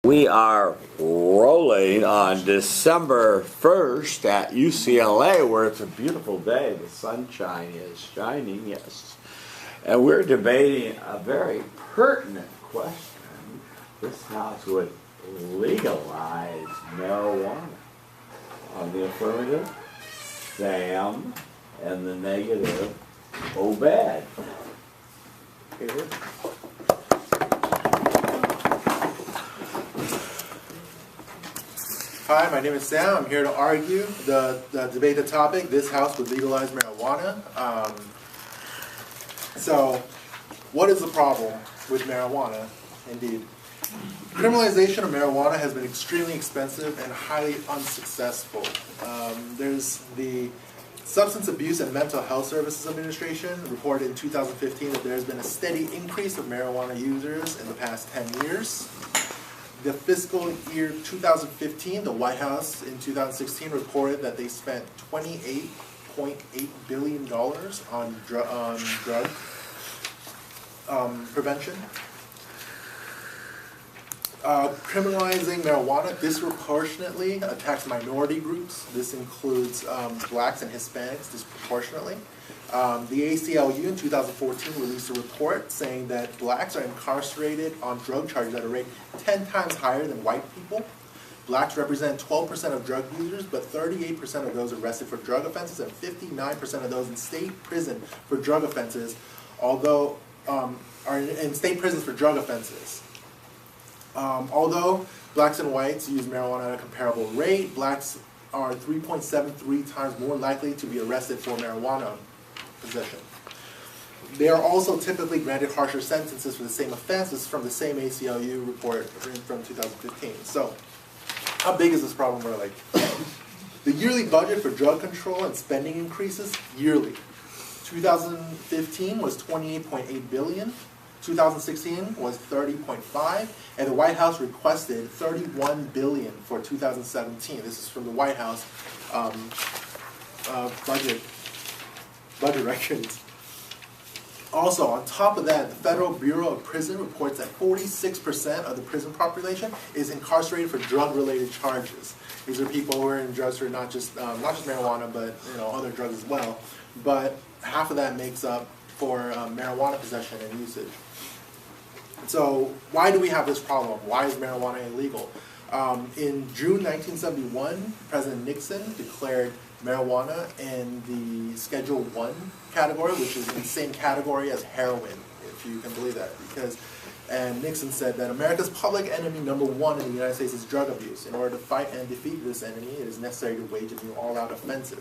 We are rolling on December 1st at UCLA, where it's a beautiful day. The sunshine is shining, yes. And we're debating a very pertinent question. This House would legalize marijuana. On the affirmative, Sam, and the negative, Obed. Peter? Hi, my name is Sam. I'm here to argue debate the topic. This House would legalize marijuana. So, what is the problem with marijuana? Indeed, criminalization of marijuana has been extremely expensive and highly unsuccessful. There's the Substance Abuse and Mental Health Services Administration reported in 2015 that there's been a steady increase of marijuana users in the past 10 years. The fiscal year 2015, the White House in 2016 reported that they spent $28.8 billion on drug prevention. Criminalizing marijuana disproportionately attacks minority groups. This includes blacks and Hispanics disproportionately. The ACLU in 2014 released a report saying that blacks are incarcerated on drug charges at a rate 10 times higher than white people. Blacks represent 12% of drug users, but 38% of those arrested for drug offenses and 59% of those in state prison for drug offenses, although are in state prisons for drug offenses. Although blacks and whites use marijuana at a comparable rate, blacks are 3.73 times more likely to be arrested for marijuana possession. They are also typically granted harsher sentences for the same offenses from the same ACLU report from 2015. So, how big is this problem really? The yearly budget for drug control and spending increases yearly. 2015 was $28.8 billion. 2016 was 30.5, and the White House requested $31 billion for 2017. This is from the White House budget records. Also, on top of that, the Federal Bureau of Prison reports that 46% of the prison population is incarcerated for drug-related charges. These are people who are in drugs for not just marijuana, but other drugs as well. But half of that makes up for marijuana possession and usage. So why do we have this problem? Why is marijuana illegal? In June 1971, President Nixon declared marijuana in the Schedule 1 category, which is in the same category as heroin, if you can believe that. And Nixon said that America's public enemy number one in the United States is drug abuse. In order to fight and defeat this enemy, it is necessary to wage a new all-out offensive.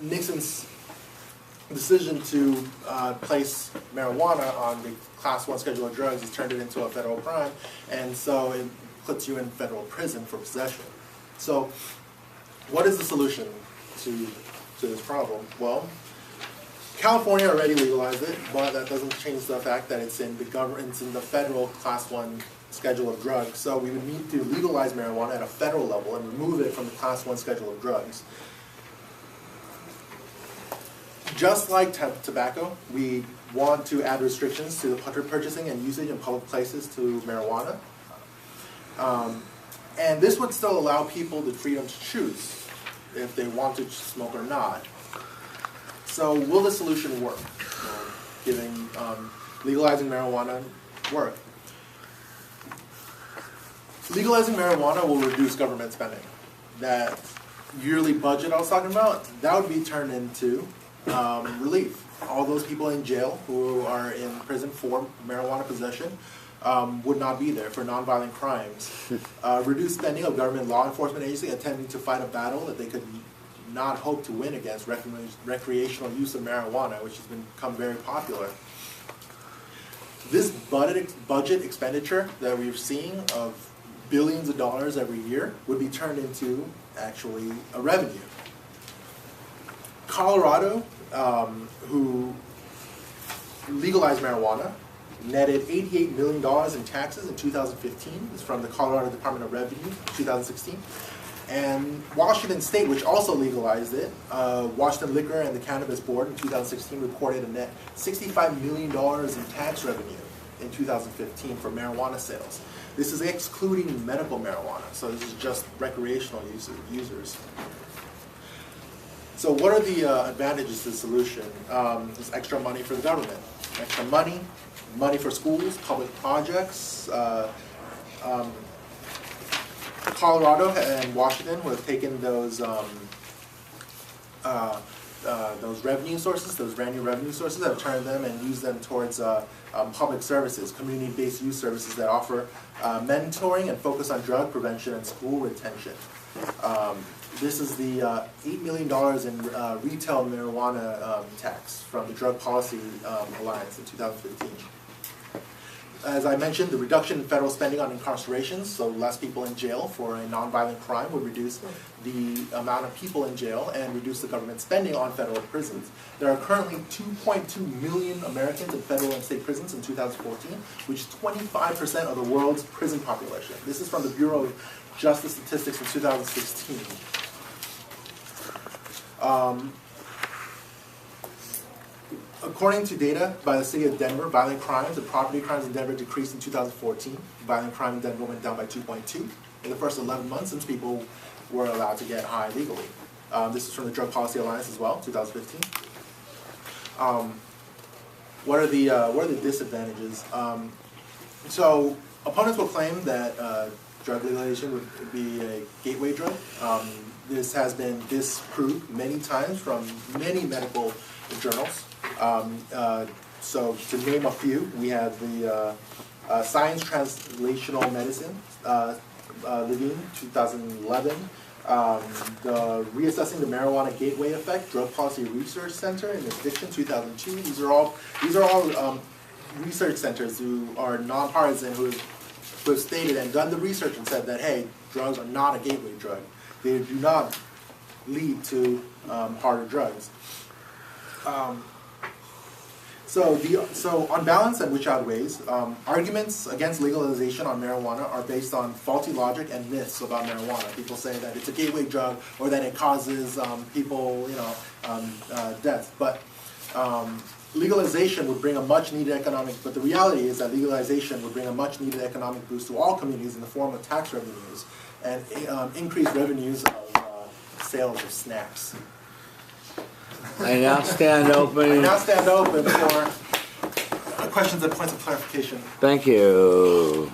Nixon's decision to place marijuana on the Class 1 schedule of drugs has turned it into a federal crime, and so it puts you in federal prison for possession. So what is the solution to this problem? Well, California already legalized it, but that doesn't change the fact that it's in the federal Class 1 schedule of drugs. So we would need to legalize marijuana at a federal level and remove it from the Class 1 schedule of drugs. Just like tobacco, we want to add restrictions to the purchasing and usage in public places to marijuana. And this would still allow people the freedom to choose if they want to smoke or not. So will the solution work? Legalizing marijuana work? Legalizing marijuana will reduce government spending. That yearly budget I was talking about, that would be turned into relief. All those people in jail who are in prison for marijuana possession would not be there for nonviolent crimes. Reduce spending of government law enforcement agencies attempting to fight a battle that they could not hope to win against recreational use of marijuana, which has become very popular. This budget expenditure that we're seeing of billions of dollars every year would be turned into actually a revenue. Colorado, who legalized marijuana, netted $88 million in taxes in 2015. It's from the Colorado Department of Revenue, 2016. And Washington State, which also legalized it, Washington Liquor and the Cannabis Board in 2016 reported a net $65 million in tax revenue in 2015 for marijuana sales. This is excluding medical marijuana, so this is just recreational users. So what are the advantages to the solution? There's extra money for the government, extra money for schools, public projects. Colorado and Washington have taken those revenue sources, those brand new revenue sources, have turned them and used them towards public services, community-based youth services that offer mentoring and focus on drug prevention and school retention. This is the $8 million in retail marijuana tax from the Drug Policy Alliance in 2015. As I mentioned, the reduction in federal spending on incarcerations, so less people in jail for a nonviolent crime, would reduce the amount of people in jail and reduce the government spending on federal prisons. There are currently 2.2 million Americans in federal and state prisons in 2014, which is 25% of the world's prison population. This is from the Bureau of Justice Statistics in 2016. According to data by the city of Denver, violent crimes and property crimes in Denver decreased in 2014. Violent crime in Denver went down by 2.2 in the first 11 months since people were allowed to get high legally. This is from the Drug Policy Alliance as well, 2015. What are the disadvantages? So opponents will claim that drug legalization would be a gateway drug. This has been disproved many times from many medical journals. So to name a few, we have the Science Translational Medicine, Levine, 2011, the Reassessing the Marijuana Gateway Effect, Drug Policy Research Center in Addiction, 2002. These are all research centers who are nonpartisan, who have stated and done the research and said that, hey, drugs are not a gateway drug. They do not lead to harder drugs. So on balance, and which outweighs, arguments against legalization on marijuana are based on faulty logic and myths about marijuana. People say that it's a gateway drug or that it causes people, death. But legalization would bring a much-needed economic. But the reality is that legalization would bring a much-needed economic boost to all communities in the form of tax revenues and increased revenues of sales of snacks. I now stand open. For questions and points of clarification. Thank you.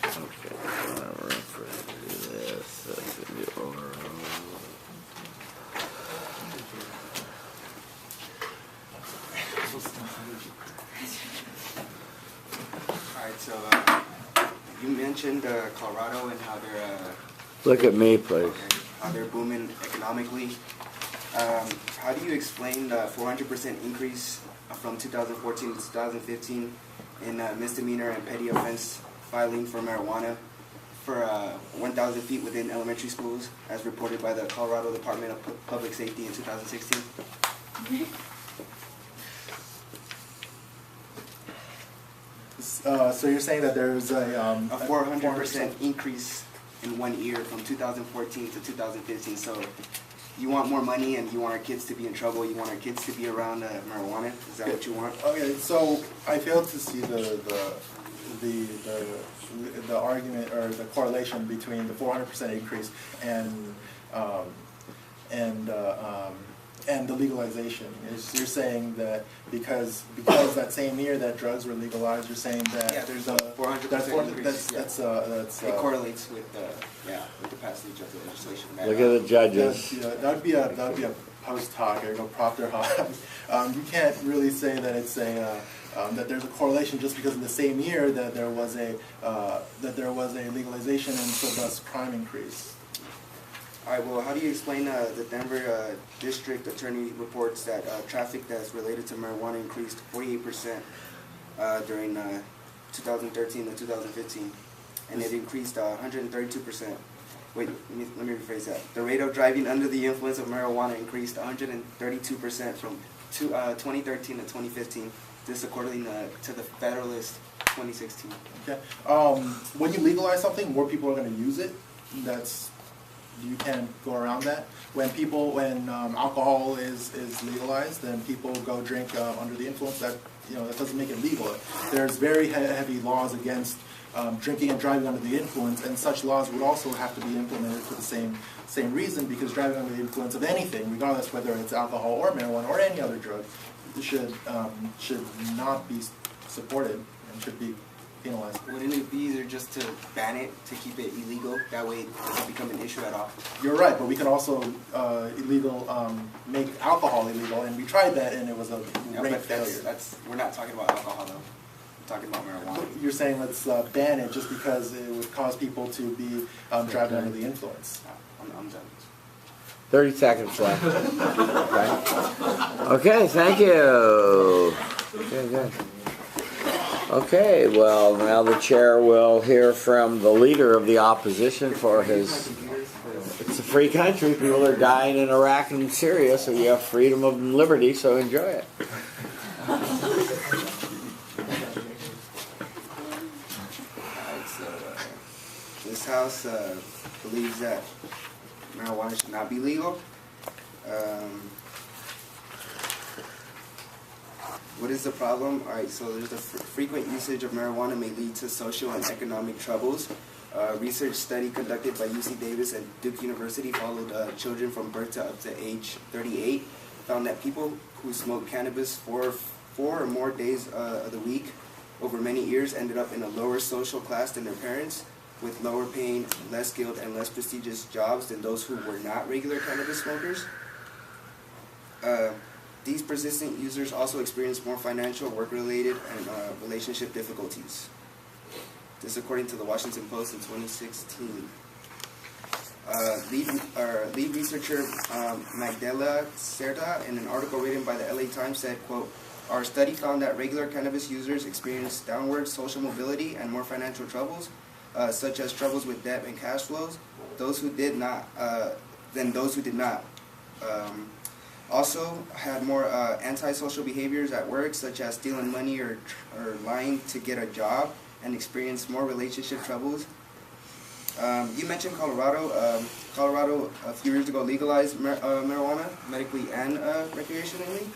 Okay, whatever. Do this. That's in the order. All right, so you mentioned Colorado and how they're Look at me, please. how they're booming economically. How do you explain the 400% increase from 2014 to 2015 in misdemeanor and petty offense filing for marijuana for 1,000 feet within elementary schools, as reported by the Colorado Department of Public Safety in 2016? So you're saying that there's a 400% increase in 1 year from 2014 to 2015. So you want more money and you want our kids to be in trouble. You want our kids to be around marijuana. Is that what you want? Okay, so I failed to see the argument or the correlation between the 400% increase and the legalization. You're saying that because that same year that drugs were legalized, you're saying that there's a 400% increase. It correlates with the passage of the legislation. Look at the judges. That'd be a post hoc or Proctor hoc. You can't really say that it's that there's a correlation just because in the same year that there was a legalization and so thus crime increase. All right, well, how do you explain the Denver District Attorney reports that traffic that's related to marijuana increased 48% during 2013 to 2015, and it increased 132%. Wait, let me rephrase that. The rate of driving under the influence of marijuana increased 132% from 2013 to 2015. This according to the Federalist 2016. Okay. When you legalize something, more people are going to use it. you can go around that. When alcohol is legalized, then people go drink under the influence. That doesn't make it legal. There's very heavy laws against drinking and driving under the influence, and such laws would also have to be implemented for the same reason, because driving under the influence of anything, regardless whether it's alcohol or marijuana or any other drug, should not be supported and should be penalized. Wouldn't it be easier just to ban it, to keep it illegal? That way it doesn't become an issue at all. You're right, but we can also make alcohol illegal, and we tried that, and it was a great failure. We're not talking about alcohol though. We're talking about marijuana. You're saying let's ban it just because it would cause people to be driving under the influence. I'm done. 30 seconds left. Okay, thank you. Good. Okay, well, now the chair will hear from the leader of the opposition for his... It's a free country. People are dying in Iraq and Syria, so you have freedom of liberty, so enjoy it. This House believes that marijuana should not be legal. What is the problem? All right, so there's the frequent usage of marijuana may lead to social and economic troubles. Research study conducted by UC Davis and Duke University followed children from birth to up to age 38, found that people who smoked cannabis for 4 or more days of the week over many years ended up in a lower social class than their parents, with lower paying, less skilled, and less prestigious jobs than those who were not regular cannabis smokers. These persistent users also experience more financial, work-related, and relationship difficulties. This according to the Washington Post in 2016. Lead researcher Magdala Cerda, in an article written by the LA Times, said, quote, "Our study found that regular cannabis users experience downward social mobility and more financial troubles, such as troubles with debt and cash flows, those who did not. Also had more antisocial behaviors at work, such as stealing money or lying to get a job, and experienced more relationship troubles." You mentioned Colorado. Colorado a few years ago legalized marijuana medically and recreationally.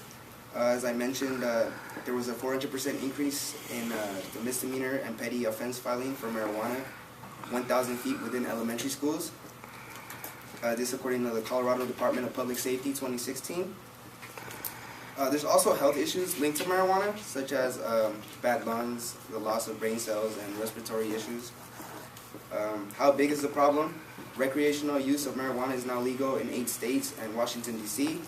As I mentioned, there was a 400% increase in the misdemeanor and petty offense filing for marijuana 1,000 feet within elementary schools. This according to the Colorado Department of Public Safety 2016. There's also health issues linked to marijuana, such as bad lungs, the loss of brain cells, and respiratory issues. How big is the problem? Recreational use of marijuana is now legal in 8 states and Washington, D.C.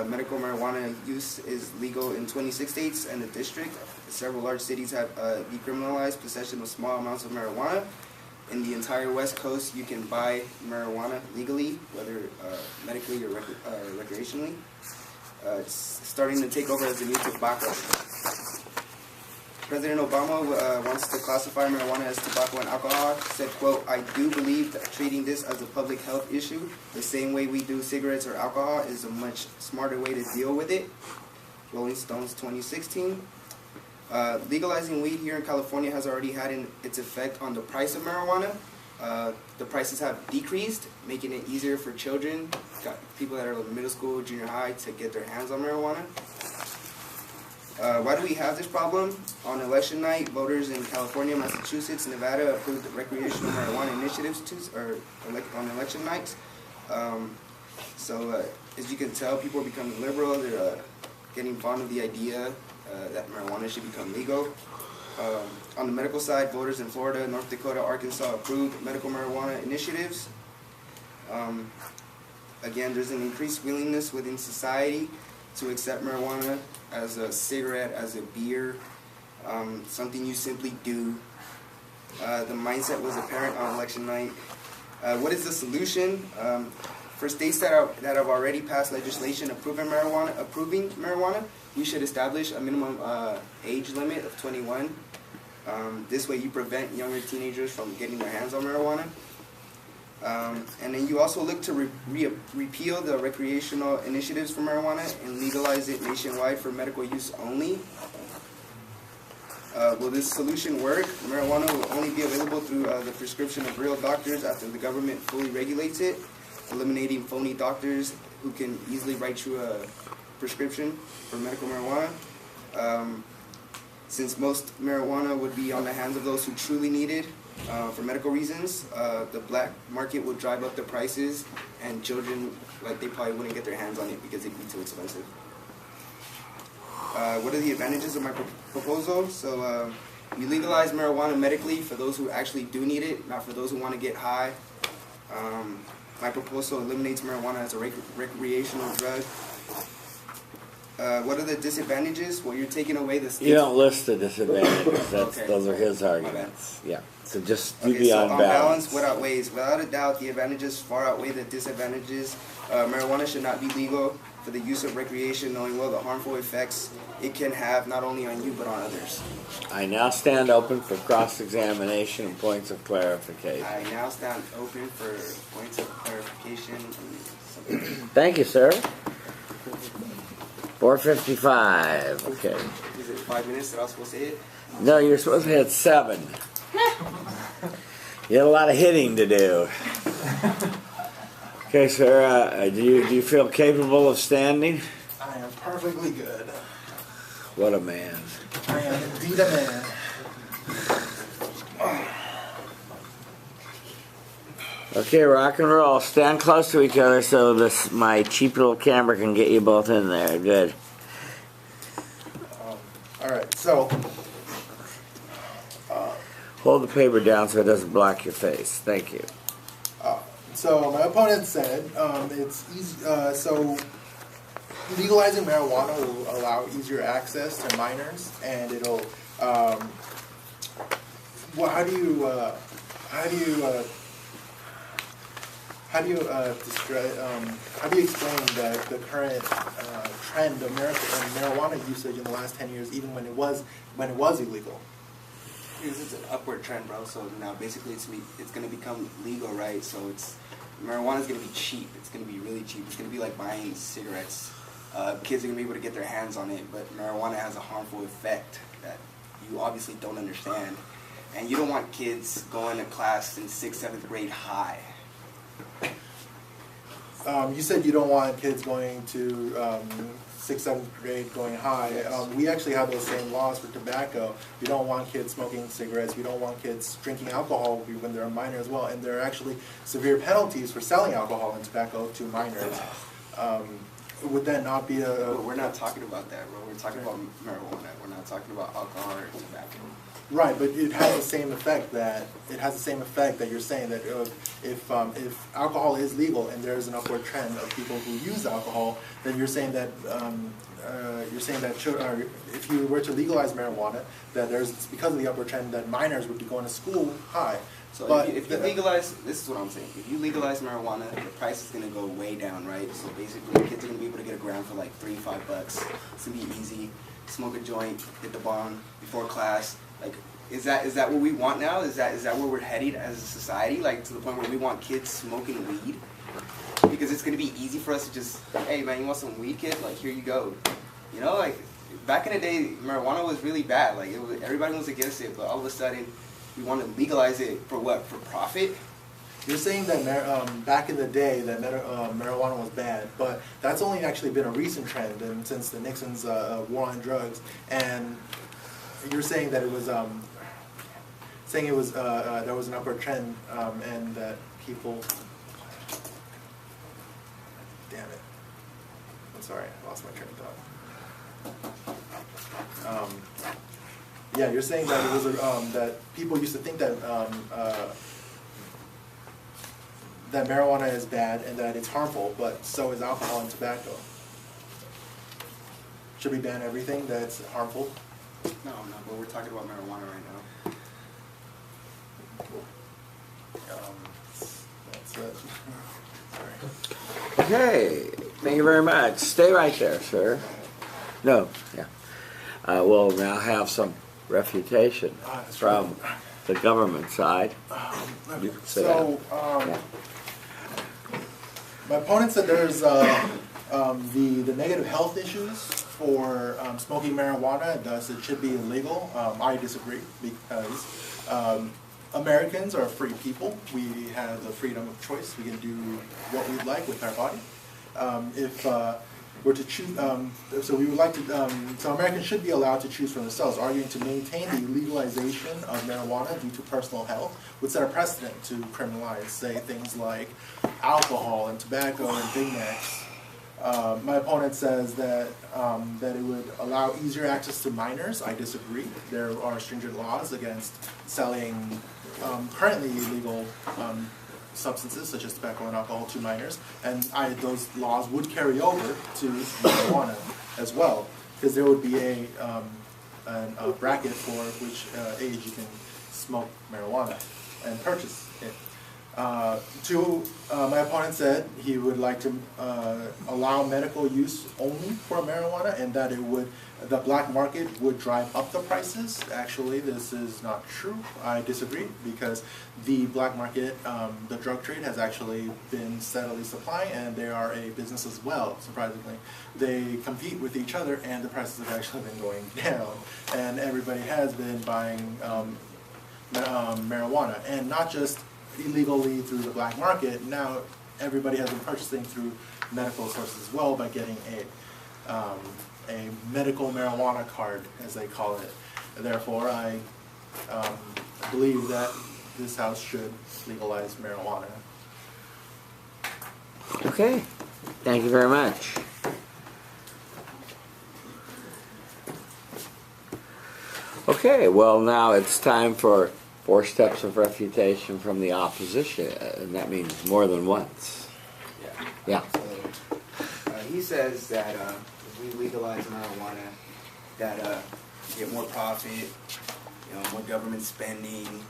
Medical marijuana use is legal in 26 states and the district. Several large cities have decriminalized possession of small amounts of marijuana. In the entire West Coast, you can buy marijuana legally, whether medically or recreationally. It's starting to take over as the new tobacco. President Obama wants to classify marijuana as tobacco and alcohol. Said, quote, "I do believe that treating this as a public health issue the same way we do cigarettes or alcohol is a much smarter way to deal with it." Rolling Stones 2016. Legalizing weed here in California has already had its effect on the price of marijuana. The prices have decreased, making it easier for children, people that are in middle school, junior high, to get their hands on marijuana. Why do we have this problem? On election night, voters in California, Massachusetts, Nevada approved recreational marijuana initiatives on election nights. As you can tell, people are becoming liberal. They're getting fond of the idea that marijuana should become legal. On the medical side, voters in Florida, North Dakota, Arkansas approved medical marijuana initiatives. Again, there's an increased willingness within society to accept marijuana as a cigarette, as a beer, something you simply do. The mindset was apparent on election night. What is the solution? For states that have already passed legislation approving marijuana, we should establish a minimum age limit of 21. This way you prevent younger teenagers from getting their hands on marijuana. And then you also look to repeal the recreational initiatives for marijuana and legalize it nationwide for medical use only. Will this solution work? Marijuana will only be available through the prescription of real doctors after the government fully regulates it. eliminating phony doctors who can easily write you a prescription for medical marijuana. Since most marijuana would be on the hands of those who truly need it for medical reasons, the black market would drive up the prices, and children, like, they probably wouldn't get their hands on it because it'd be too expensive. What are the advantages of my proposal? So we legalize marijuana medically for those who actually do need it, not for those who want to get high. My proposal eliminates marijuana as a recreational drug. What are the disadvantages? Well, you're taking away the state's... You don't list the disadvantages. Okay. Those are his arguments. Yeah. So just do the so on balance. what outweighs? Without a doubt, the advantages far outweigh the disadvantages. Marijuana should not be legal for the use of recreation, knowing well the harmful effects it can have not only on you but on others. I now stand open for cross-examination and points of clarification. I now stand open for points of clarification. Thank you, sir. 4:55. Okay. Is it 5 minutes that I was supposed to hit? No, you're supposed to hit 7. You had a lot of hitting to do. Okay, sir. Do you feel capable of standing? I am perfectly good. What a man. I am indeed a man. Okay, rock and roll. Stand close to each other so my cheap little camera can get you both in there. Good. All right, so Hold the paper down so it doesn't block your face. Thank you. so my opponent said it's easy. So legalizing marijuana will allow easier access to minors, and it'll. Well, how do you explain the current trend of marijuana usage in the last 10 years, even when it was illegal? Because it's an upward trend, bro. So now basically it's going to become legal, right? So marijuana is going to be cheap. It's going to be really cheap. It's going to be like buying cigarettes. Kids are going to be able to get their hands on it, but marijuana has a harmful effect that you obviously don't understand. And you don't want kids going to class in 6th, 7th grade high. You said you don't want kids going to 6th, 7th grade going high. Yes. We actually have those same laws for tobacco. You don't want kids smoking cigarettes. You don't want kids drinking alcohol when they're a minor as well. And there are actually severe penalties for selling alcohol and tobacco to minors. Would that not be a... But we're not talking about that, bro. We're talking about marijuana. We're not talking about alcohol or tobacco. Right, but it has the same effect that you're saying that if alcohol is legal and there is an upward trend of people who use alcohol, then you're saying that if you were to legalize marijuana, that there's because of the upward trend that minors would be going to school high. So but if you legalize, this is what I'm saying. If you legalize marijuana, the price is going to go way down, right? So basically, kids are going to be able to get a gram for like $3, $5. It's going to be easy. Smoke a joint, hit the bong before class. Like, is that what we want now? Is that where we're headed as a society? Like, to the point where we want kids smoking weed? Because it's going to be easy for us to just, hey man, you want some weed, kid? Like, here you go. You know, like, back in the day, marijuana was really bad. Like, everybody was against it, but all of a sudden, we want to legalize it for what? For profit? You're saying that back in the day that marijuana was bad, but that's only actually been a recent trend and since the Nixon's war on drugs. And you're saying that it was there was an upward trend and that people. Damn it! I'm sorry, I lost my train of thought. Yeah, you're saying that it was that people used to think that that marijuana is bad and that it's harmful, but so is alcohol and tobacco. Should we ban everything that's harmful? No, but we're talking about marijuana right now. That's it. Sorry. Okay. Thank you very much. Stay right there, sir. No. Yeah. We'll now have some refutation from the government side. You can sit down. Yeah. My opponent said there's the negative health issues for smoking marijuana, thus it should be illegal. I disagree because Americans are free people. We have the freedom of choice. We can do what we'd like with our body. If we're to choose, so we would like to, so Americans should be allowed to choose for themselves, arguing to maintain the legalization of marijuana due to personal health would set a precedent to criminalize, say, things like alcohol and tobacco and Big Macs. My opponent says that that it would allow easier access to minors. I disagree. There are stringent laws against selling currently illegal substances such as tobacco and alcohol to minors, and those laws would carry over to marijuana as well, because there would be a bracket for which age you can smoke marijuana and purchase it. My opponent said he would like to allow medical use only for marijuana, and that the black market would drive up the prices. Actually, this is not true. I disagree, because the black market, the drug trade, has actually been steadily supplying, and they are a business as well, surprisingly. They compete with each other, and the prices have actually been going down, and everybody has been buying marijuana, and not just illegally through the black market. Now everybody has been purchasing through medical sources as well by getting a medical marijuana card, as they call it. Therefore, I believe that this House should legalize marijuana. Okay, thank you very much. Okay, well, now it's time for 4 steps of refutation from the opposition, and that means more than once. Yeah. So, he says that if we legalize marijuana, that you get more profit, more government spending,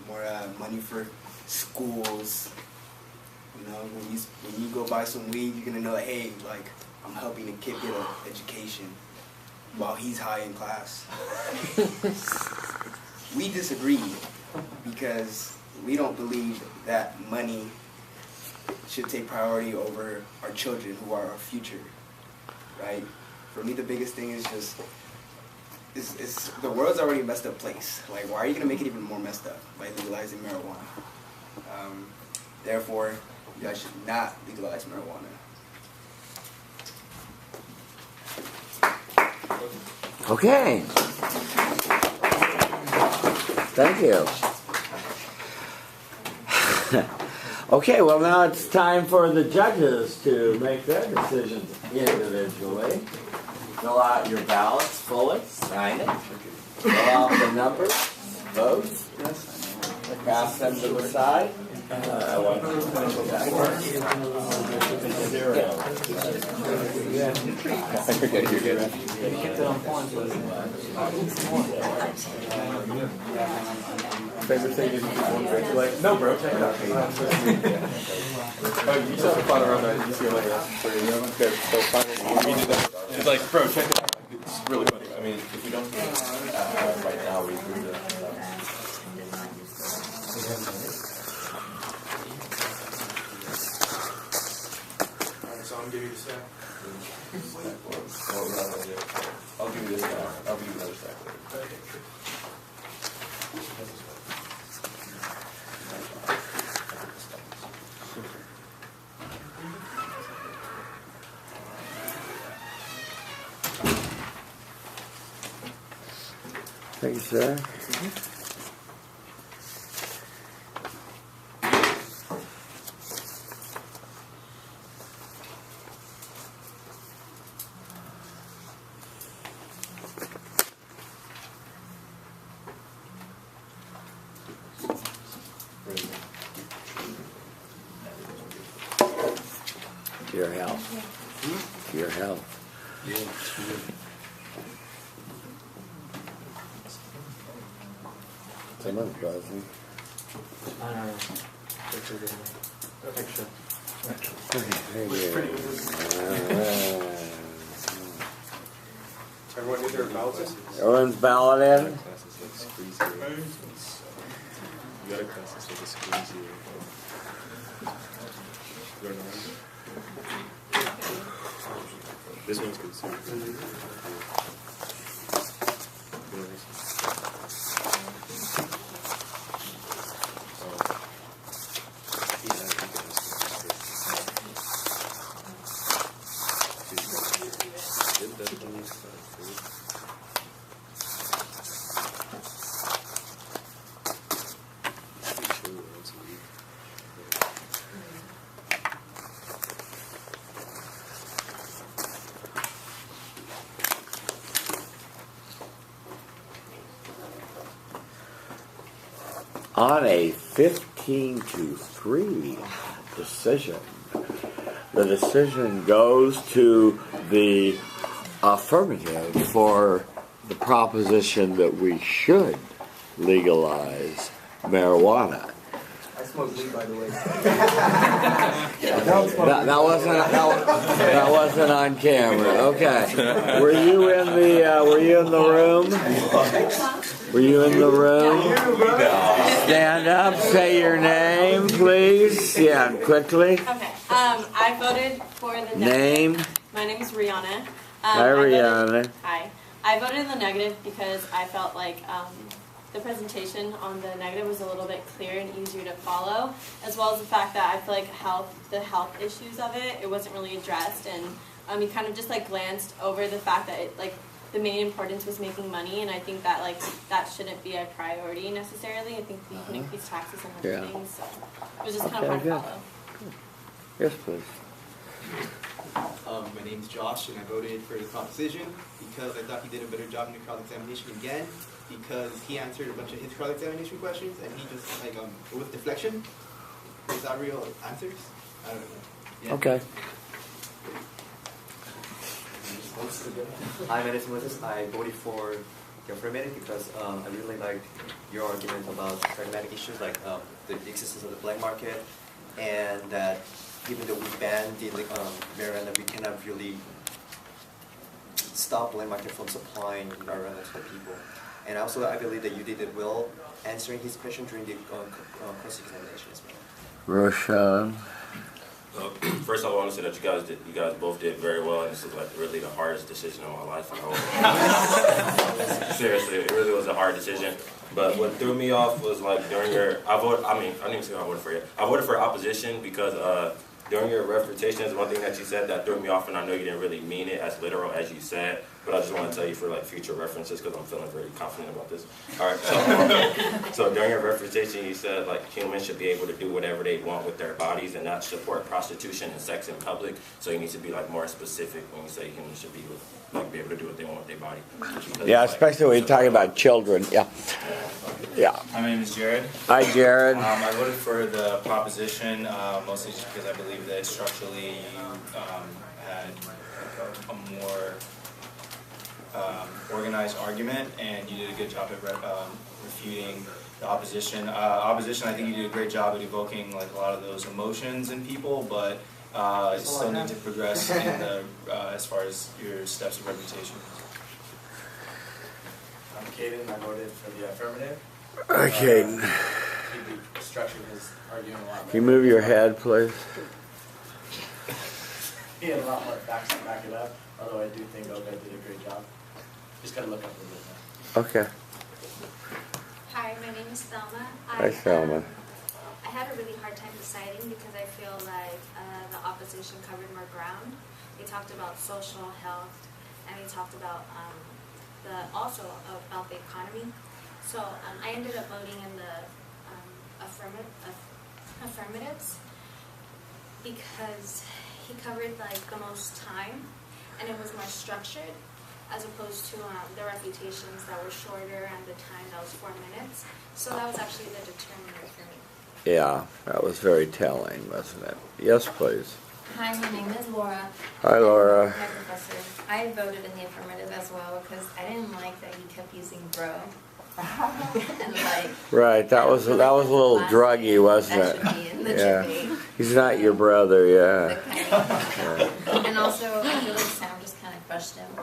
more money for schools. When you go buy some weed, you're gonna know that, hey, like, I'm helping a kid get an education while he's high in class. We disagree, because we don't believe that money should take priority over our children, who are our future, right? For me, the biggest thing is just, the world's already a messed up place. Like, why are you going to make it even more messed up by legalizing marijuana? Therefore, you guys should not legalize marijuana. Okay. Thank you. Okay, well, now it's time for the judges to make their decisions individually. Fill out your ballots fully, sign it, fill out the numbers, vote, pass them to the side. Favorite thing is like, no, bro, check it out. Oh, you saw the plot around that UCLA. Okay, so finally, we did that. It's like, bro, check it out. It's really funny. I mean, if we don't do it right now, we do it. So I'm giving you the stack. I'll give you this stack. I'll give you another stack later. Thank you, sir. To your health. To your health. Someone's buzzing. Everyone did their ballots? Everyone's ballot in? You got a class that's like a squeeze here. This one's good too. On a 15-3 decision, the decision goes to the affirmative for the proposition that we should legalize marijuana. I smoke weed, by the way. That wasn't on camera. Okay. Were you in the room? Were you in the room? Stand up. Say your name, please. Yeah, quickly. Okay. I voted for the Name. My name is Rihanna. Hi, Rihanna. Hi. I voted in the negative because I felt like the presentation on the negative was a little bit clearer and easier to follow, as well as the fact that I feel like the health issues of it wasn't really addressed, and you kind of just like glanced over the fact that the main importance was making money, and I think that that shouldn't be a priority necessarily. I think we can increase taxes and other things, so it was just kind of hard to follow. Yes, please. My name's Josh, and I voted for the proposition because I thought he did a better job in the cross-examination again, because he answered a bunch of his cross-examination questions, and he just, with deflection, without real answers. I don't know. Yeah. Okay. Hi, my name is Moses. I voted for the affirmative because I really like your argument about pragmatic issues like the existence of the black market, and that even though we banned the marijuana, we cannot really stop black market from supplying marijuana to the people. And also, I believe that you did it well answering his question during the cross-examination as well. Roshan. First of all, I want to say that you guys both did very well, and this is like really the hardest decision of my life. Seriously, it really was a hard decision. But what threw me off was like during your, I didn't even say I voted for you. I voted for opposition because during your refutations, one thing that you said that threw me off, and I know you didn't really mean it as literal as you said, but I just want to tell you for like future references because I'm feeling very confident about this. All right, so during your refutation, you said like humans should be able to do whatever they want with their bodies and not support prostitution and sex in public. So you need to be like more specific when you say humans should be be able to do what they want with their body. Because Yeah, especially when you're talking about children. Yeah. Yeah. My name is Jared. Hi, Jared. I voted for the proposition mostly just because I believe that structurally you had a more organized argument, and you did a good job at refuting the opposition. Opposition, I think you did a great job at evoking like a lot of those emotions in people, but you still need to progress in the, as far as your steps of reputation. I'm Caden. I voted for the affirmative. Okay. He structured his argument a lot better. Can you move your head, please? He had a lot more facts to back it up, although I do think Ucla did a great job. Just gotta look up a little bit more. Okay. Hi, my name is Thelma. Hi, Thelma. I had a really hard time deciding because I feel like the opposition covered more ground. They talked about social health, and they talked about also about the economy. So I ended up voting in the affirmatives because he covered like the most time, and it was more structured, as opposed to the refutations that were shorter and the time that was 4 minutes. So that was actually the determiner for me. Yeah, that was very telling, wasn't it? Yes, please. Hi, my name is Laura. Hi, Laura. Hi, Professor. I voted in the affirmative as well because I didn't like that he kept using bro. And like, Right, that was a little druggy, wasn't that it? should be in the Yeah. debate. He's not your brother, yeah. And also, I feel like Sam just kind of crushed him.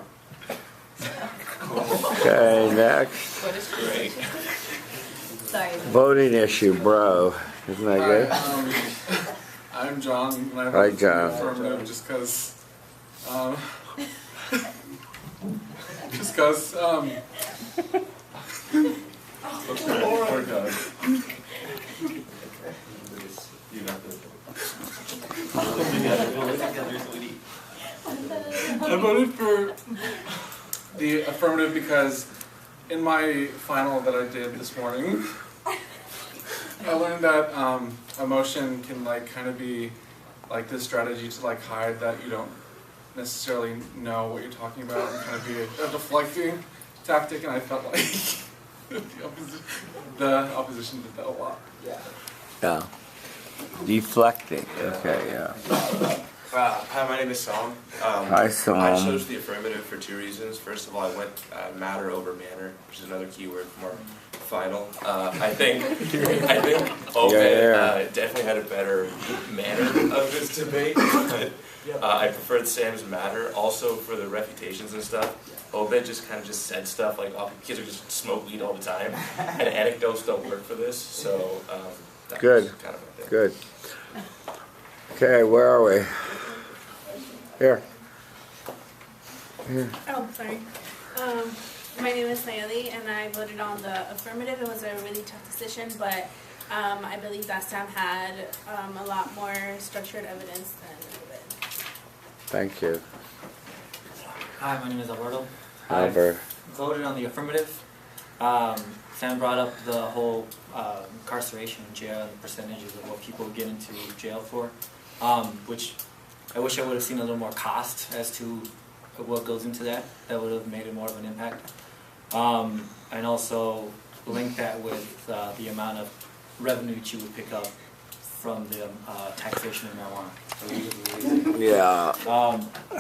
Okay, next. What is great? Sorry. Voting issue, bro. Isn't that good? I'm John. And I Hi, John. Affirmative just because. Poor Doug. I voted for the affirmative because in my final that I did this morning, I learned that emotion can like kind of be like this strategy to like hide that you don't necessarily know what you're talking about and kind of be a deflecting tactic, and I felt like The opposition did that a lot. Yeah. Deflecting. Okay, yeah. Hi, my name is Sam. Hi, Sam. I chose the affirmative for two reasons. First of all, I went matter over manner, which is another keyword for more final. I think Obed definitely had a better manner of this debate, but I preferred Sam's matter. Also for the refutations and stuff, Obed just kind of just said stuff like, "Oh, kids are just smoke weed all the time," and anecdotes don't work for this. So that Good. was kind of my thing. Good. Okay, where are we? Here. Oh, sorry. My name is Nayeli, and I voted on the affirmative. It was a really tough decision, but I believe that Sam had a lot more structured evidence than Obed. Thank you. Hi, my name is Alberto. Albert. I voted on the affirmative. Sam brought up the whole incarceration in jail and the percentages of what people get into jail for, which I wish I would have seen a little more cost as to what goes into that. That would have made it more of an impact. And also link that with the amount of revenue that you would pick up from the taxation of marijuana. Yeah.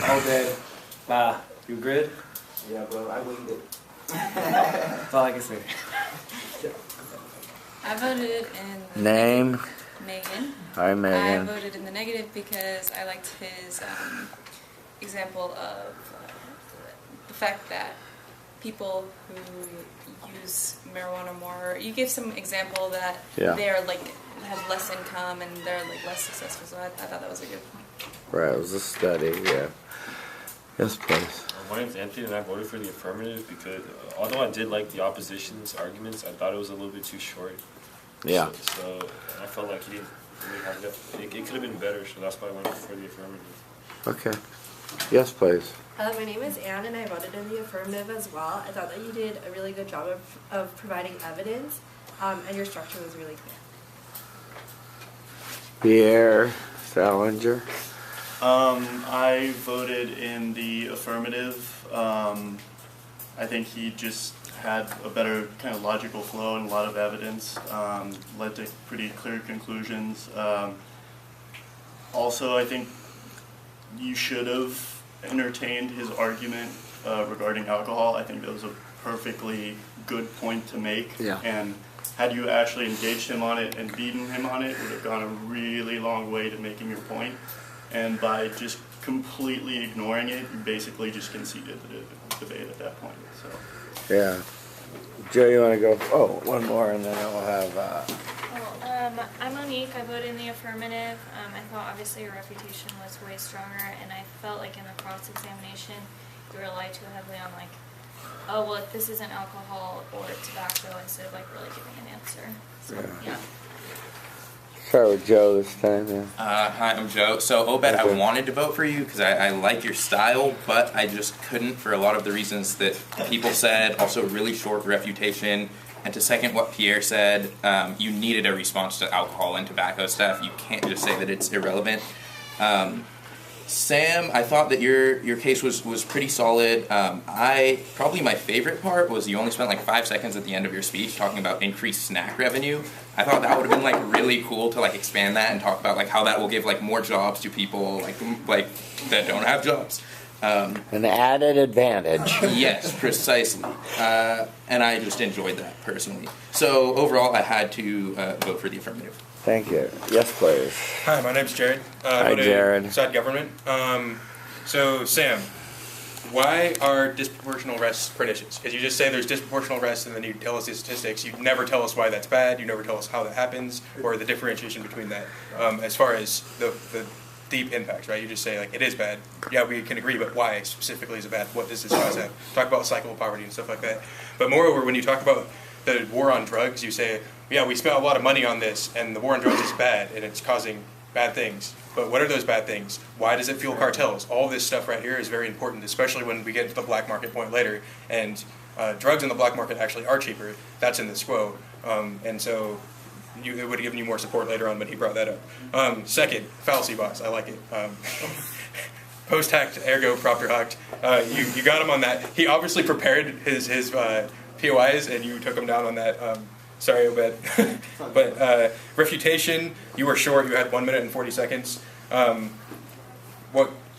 Obed, you good? Yeah, bro, I winged it. That's all I can say. I voted in the Name? Megan. Hi, Megan. I voted in the negative because I liked his example of the fact that people who use marijuana more, you gave some example that they're like have less income and they're like less successful, so I thought that was a good point. Right, it was a study, yeah. Yes, please. My name's Anthony, and I voted for the affirmative because although I did like the opposition's arguments, I thought it was a little bit too short. Yeah. So I felt like he didn't really have enough. It could have been better, so that's why I went for the affirmative. Okay. Yes, please. My name is Anne, and I voted in the affirmative as well. I thought that you did a really good job of providing evidence, and your structure was really clear. Pierre Salinger. I voted in the affirmative. I think he just had a better kind of logical flow and a lot of evidence, led to pretty clear conclusions. Also, I think you should have entertained his argument regarding alcohol. I think that was a perfectly good point to make. Yeah. And had you actually engaged him on it and beaten him on it, would have gone a really long way to making your point. And by just completely ignoring it, you basically just conceded the debate at that point. So. Yeah. Joe, you want to go? Oh, one more, and then I'll have. I'm Monique. I voted in the affirmative. I thought obviously your reputation was way stronger, and I felt like in the cross-examination you relied too heavily on like, oh well, if this isn't alcohol or tobacco, instead of like really giving an answer. So yeah. Start with Joe this time. Yeah. Hi, I'm Joe. So Obed, I wanted to vote for you because I like your style, but I just couldn't for a lot of the reasons that people said. Also, really short refutation. And to second what Pierre said, you needed a response to alcohol and tobacco stuff. You can't just say that it's irrelevant. Sam, I thought that your case was pretty solid. Probably my favorite part was you only spent like 5 seconds at the end of your speech talking about increased snack revenue. I thought that would have been like really cool to like expand that and talk about like how that will give like more jobs to people like that don't have jobs. An added advantage. Yes, precisely. And I just enjoyed that personally. So overall, I had to vote for the affirmative. Thank you. Yes, please. Hi, my name's Jared. Hi, Jared. Inside government. So, Sam, why are disproportional arrests pernicious? Because you just say there's disproportional arrests and then you tell us the statistics. You never tell us why that's bad. You never tell us how that happens or the differentiation between that. As far as the deep impacts, right? You just say, like, it is bad. Yeah, we can agree, but why specifically is it bad? What does this cause have? Talk about cycle of poverty and stuff like that. But moreover, when you talk about the war on drugs, you say, yeah, we spent a lot of money on this, and the war on drugs is bad, and it's causing bad things. But what are those bad things? Why does it fuel cartels? All this stuff right here is very important, especially when we get to the black market point later. And drugs in the black market actually are cheaper. That's in this quote. And so it would have given you more support later on when he brought that up. Second, fallacy boss. I like it. Post-hacked, ergo propter hocked. You got him on that. He obviously prepared his POIs, and you took them down on that. Sorry, Obed. But refutation, you were short. You had 1 minute and 40 seconds.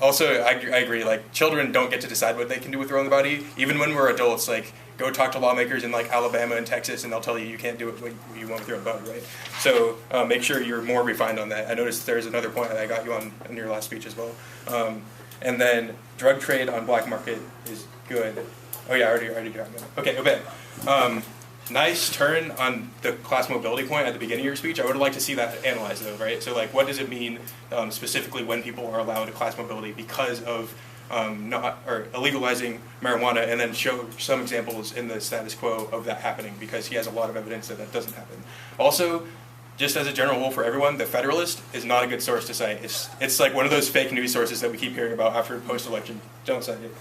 Also, I agree. Like, children don't get to decide what they can do with their own body. Even when we're adults, like, go talk to lawmakers in like Alabama and Texas, and they'll tell you you can't do what you want with your own body, right? So make sure you're more refined on that. I noticed there's another point that I got you on in your last speech as well. And then drug trade on black market is good. Oh yeah, I already got it. Okay, Obed. Nice turn on the class mobility point at the beginning of your speech. I would like to see that analyzed though, right? So like, what does it mean specifically when people are allowed a class mobility because of illegalizing marijuana, and then show some examples in the status quo of that happening, because he has a lot of evidence that that doesn't happen. Also, just as a general rule for everyone, the Federalist is not a good source to cite. It's like one of those fake news sources that we keep hearing about after post-election. Don't cite it.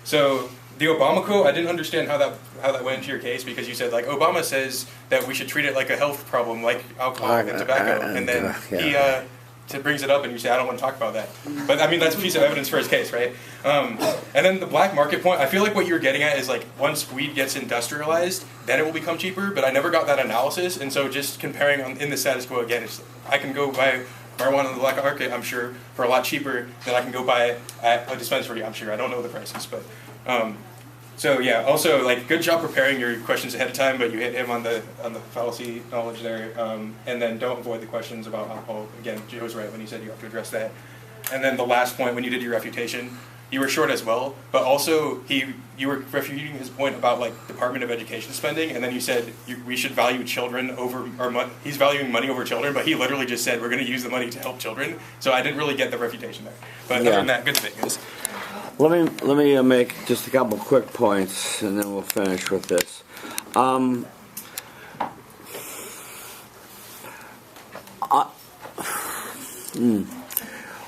So the Obama quote, I didn't understand how that went into your case, because you said like Obama says that we should treat it like a health problem, like alcohol and tobacco, and then he brings it up and you say I don't want to talk about that. But I mean that's a piece of evidence for his case, right? And then the black market point, I feel like what you're getting at is like once weed gets industrialized, then it will become cheaper. But I never got that analysis, and so just comparing in the status quo again, I can go buy marijuana in the black market, I'm sure, for a lot cheaper than I can go buy it at a dispensary, I'm sure. I don't know the prices, but so yeah. Also, like, good job preparing your questions ahead of time, but you hit him on the fallacy knowledge there. And then don't avoid the questions about alcohol. Again, Joe was right when he said you have to address that. And then the last point, when you did your refutation, you were short as well, but also you were refuting his point about like Department of Education spending, and then you said we should value children over, or he's valuing money over children, but he literally just said we're going to use the money to help children. So I didn't really get the refutation there. But other than that, good things. Let me make just a couple quick points, and then we'll finish with this.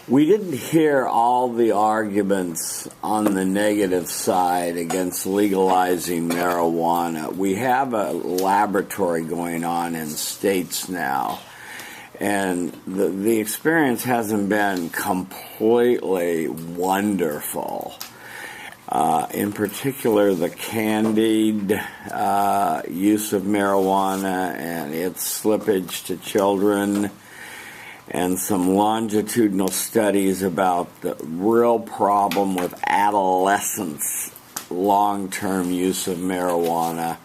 We didn't hear all the arguments on the negative side against legalizing marijuana. We have a laboratory going on in states now, and the experience hasn't been completely wonderful. In particular, the candied use of marijuana and its slippage to children, and some longitudinal studies about the real problem with adolescents' long-term use of marijuana,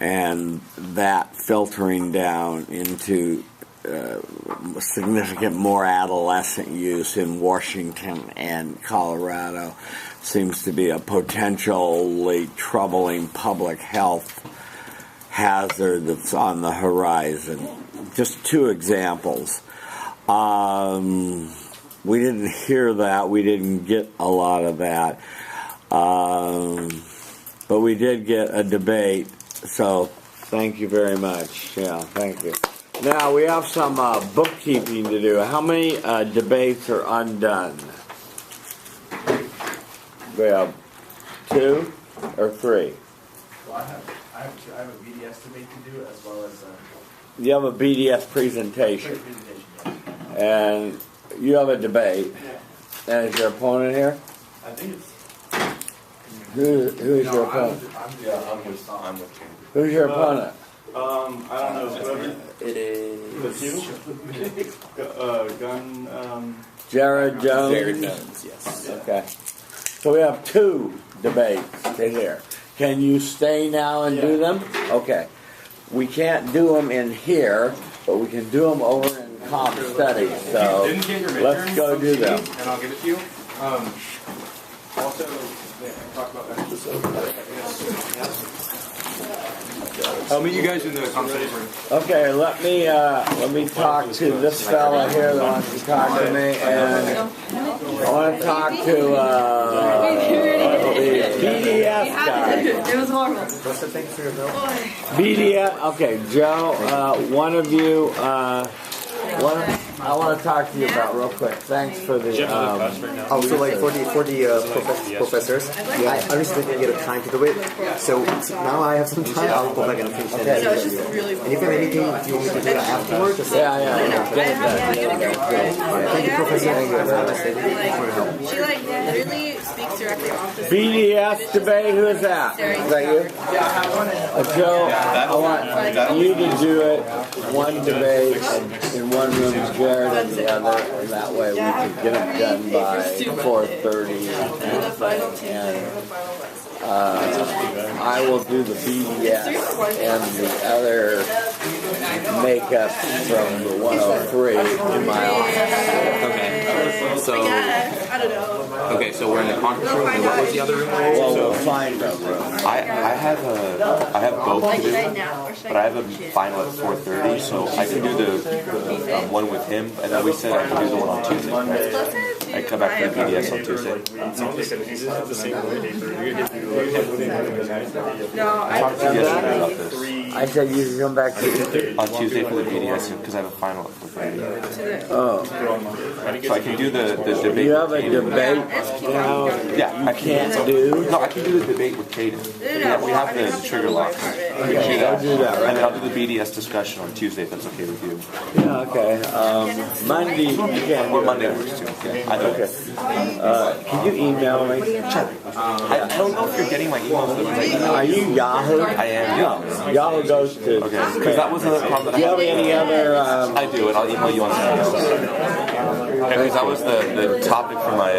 and that filtering down into significant more adolescent use in Washington and Colorado seems to be a potentially troubling public health hazard that's on the horizon. Just two examples. We didn't hear that. We didn't get a lot of that. But we did get a debate. So thank you very much. Yeah, thank you. Now we have some bookkeeping to do. How many debates are undone? We have 2 or 3. Well, I have 2. I have a BDS debate to do as well as you have a BDS presentation. And you have a debate. Yeah. And is your opponent here? I think it's. Who is your opponent? I'm with you. Who's your opponent? I don't know. Whoever it is. You? Gun. Jared Jones? Jared Jones, yes. Okay. So we have 2 debates to hear. Can you stay now and do them? Okay. We can't do them in here, but we can do them over in comp studies. So let's go do them. And I'll give it to you. Also, talk about that. I'll meet you guys in the comp studies room. Okay, let me talk to this fella here that wants to talk to me, and I want to talk to the BDS guy. It was horrible. What's the thing for your bill? BDS. Okay, Joe. One of you. I want to talk to you about real quick. Thanks for the. Also, like for the professors, I understand they get a time to do it. So now I have some time. I'll go back and finish that. No, it's just really And if you have anything, do you want me to do that afterwards? Just Yeah. Thank you, Professor. Thank you. Have a nice day. Thank you for your help. She really speaks to directly off the BDS debate, who is that? Is that you? Joe, I want you to do it, one debate in one room, Jared in the other, and that way we can get them done by 4:30. I will do the BDS and the other makeup from the 103 in my office. Okay. So. I don't know. Okay, so we're in the conference room, and what was the other room? Well, we'll find a room. I have both to do, but I have a final at 4:30, so I can do the one with him, and then we said I can do the one on Tuesday. Right? I come back to the BDS on Tuesday. I talked to you yesterday about this. I said you can come back to on Tuesday for the BDS because I have a final at 4:30. Oh. So I can do the debate. You have a debate now? Yeah, I can't do. No, I can do the debate with Caden. We have the trigger locks. Okay, I'll do that, right? And then I'll do the BDS discussion on Tuesday if that's okay with you. Yeah, okay. Monday, you can't do Or Monday works too. Yeah, either way. Can you email me? Sure. I don't know if you're getting my emails. Are you Yahoo? I am. No, Yahoo goes to. Okay, because that was another problem that do you have any other? I do, and I'll email you on something else. Because that was the topic for my